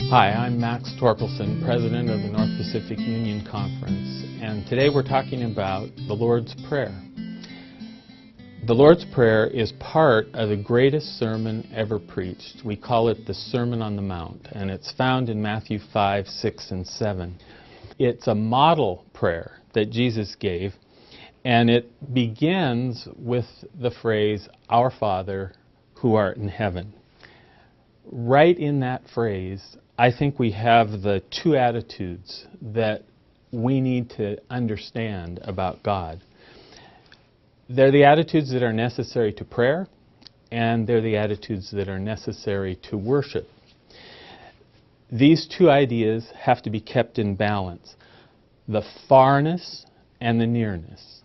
Hi, I'm Max Torkelsen, President of the North Pacific Union Conference, and today we're talking about the Lord's Prayer. The Lord's Prayer is part of the greatest sermon ever preached. We call it the Sermon on the Mount, and it's found in Matthew 5, 6, and 7. It's a model prayer that Jesus gave, and it begins with the phrase, "Our Father, who art in heaven." Right in that phrase, I think we have the two attitudes that we need to understand about God. They're the attitudes that are necessary to prayer, and they're the attitudes that are necessary to worship. These two ideas have to be kept in balance. The farness and the nearness.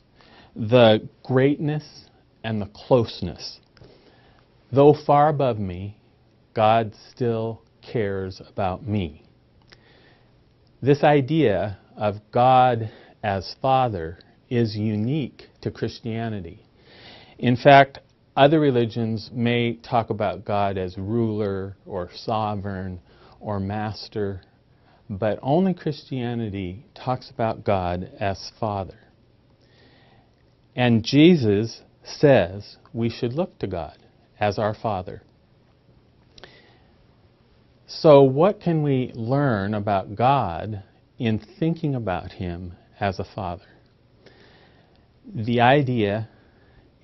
The greatness and the closeness. Though far above me, God still cares about me. This idea of God as Father is unique to Christianity. In fact, other religions may talk about God as ruler or sovereign or master, but only Christianity talks about God as Father. And Jesus says we should look to God as our Father. So what can we learn about God in thinking about Him as a Father? The idea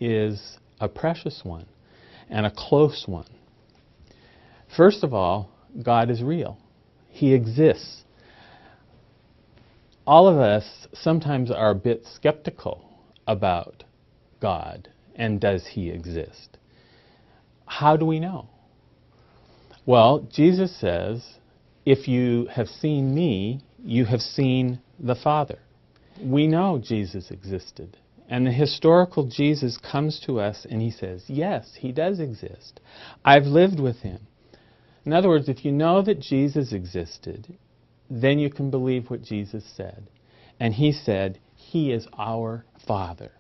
is a precious one and a close one. First of all, God is real. He exists. All of us sometimes are a bit skeptical about God and does He exist? How do we know? Well, Jesus says, "If you have seen me, you have seen the Father." We know Jesus existed. And the historical Jesus comes to us and He says, yes, He does exist. I've lived with Him. In other words, if you know that Jesus existed, then you can believe what Jesus said. And He said, He is our Father.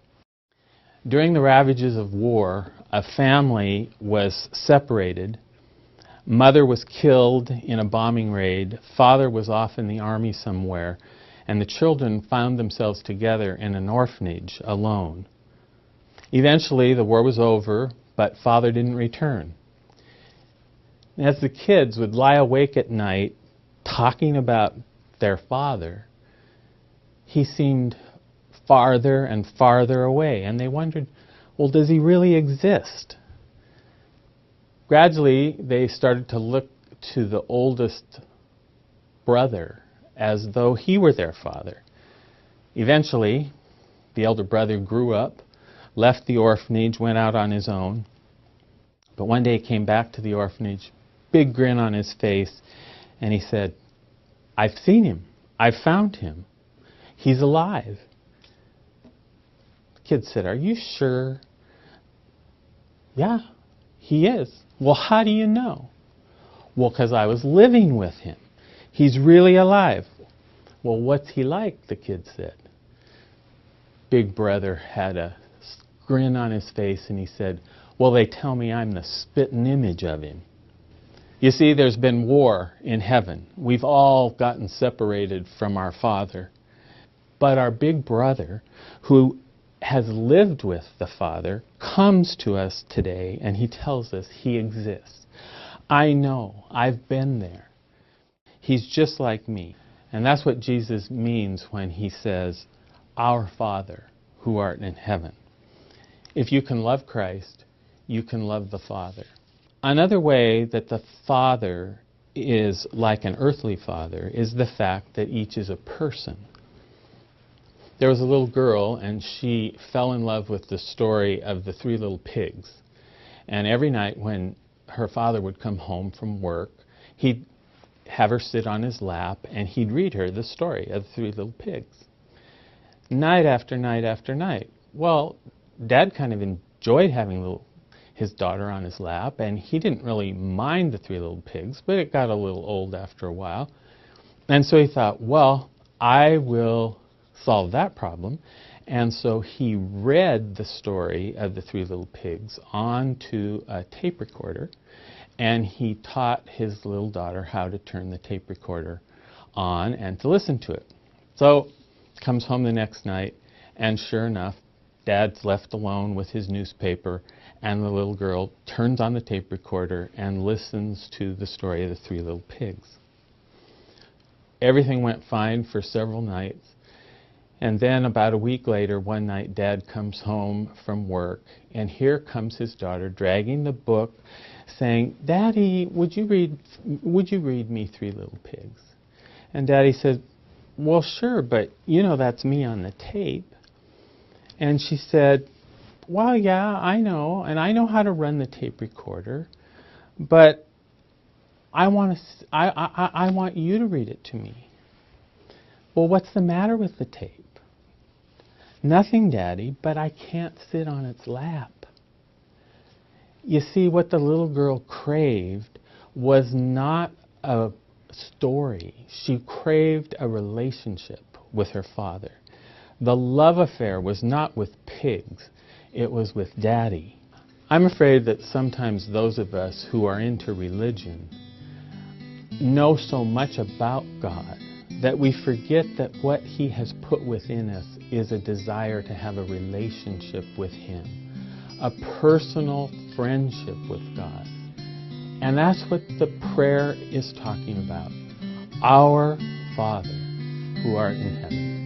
During the ravages of war, a family was separated. Mother was killed in a bombing raid. Father was off in the army somewhere. And the children found themselves together in an orphanage alone. Eventually, the war was over, but Father didn't return. As the kids would lie awake at night talking about their father, he seemed farther and farther away. And they wondered, well, does he really exist? Gradually, they started to look to the oldest brother as though he were their father. Eventually, the elder brother grew up, left the orphanage, went out on his own. But one day he came back to the orphanage, big grin on his face, and he said, "I've seen him. I've found him. He's alive." The kid said, "Are you sure?" "Yeah, he is." "Well, how do you know?" "Well, because I was living with him. He's really alive." "Well, what's he like?" the kid said. Big brother had a grin on his face and he said, "Well, they tell me I'm the spitting image of him." You see, there's been war in heaven. We've all gotten separated from our Father. But our big brother, who has lived with the Father, comes to us today and he tells us he exists. I know, I've been there. He's just like me. And that's what Jesus means when He says, "Our Father, who art in heaven." If you can love Christ, you can love the Father. Another way that the Father is like an earthly father is the fact that each is a person. There was a little girl and she fell in love with the story of the three little pigs. And every night when her father would come home from work, he'd have her sit on his lap and he'd read her the story of the three little pigs. Night after night after night. Well, Dad kind of enjoyed having his daughter on his lap, and he didn't really mind the three little pigs, but it got a little old after a while. And so he thought, well, I will solve that problem. And so he read the story of the three little pigs onto a tape recorder, and he taught his little daughter how to turn the tape recorder on and to listen to it. So, comes home the next night, and sure enough, Dad's left alone with his newspaper, and the little girl turns on the tape recorder and listens to the story of the three little pigs. Everything went fine for several nights, and then about a week later, one night, Dad comes home from work, and here comes his daughter dragging the book, saying, "Daddy, would you read me Three Little Pigs?" And Daddy said, "Well, sure, but you know that's me on the tape." And she said, "Well, yeah, I know, and I know how to run the tape recorder, but I want you to read it to me." "Well, what's the matter with the tape?" "Nothing, Daddy, but I can't sit on its lap." You see, what the little girl craved was not a story. She craved a relationship with her father. The love affair was not with pigs, it was with Daddy. I'm afraid that sometimes those of us who are into religion know so much about God that we forget that what He has put within us is a desire to have a relationship with Him, a personal friendship with God. And that's what the prayer is talking about. Our Father, who art in heaven.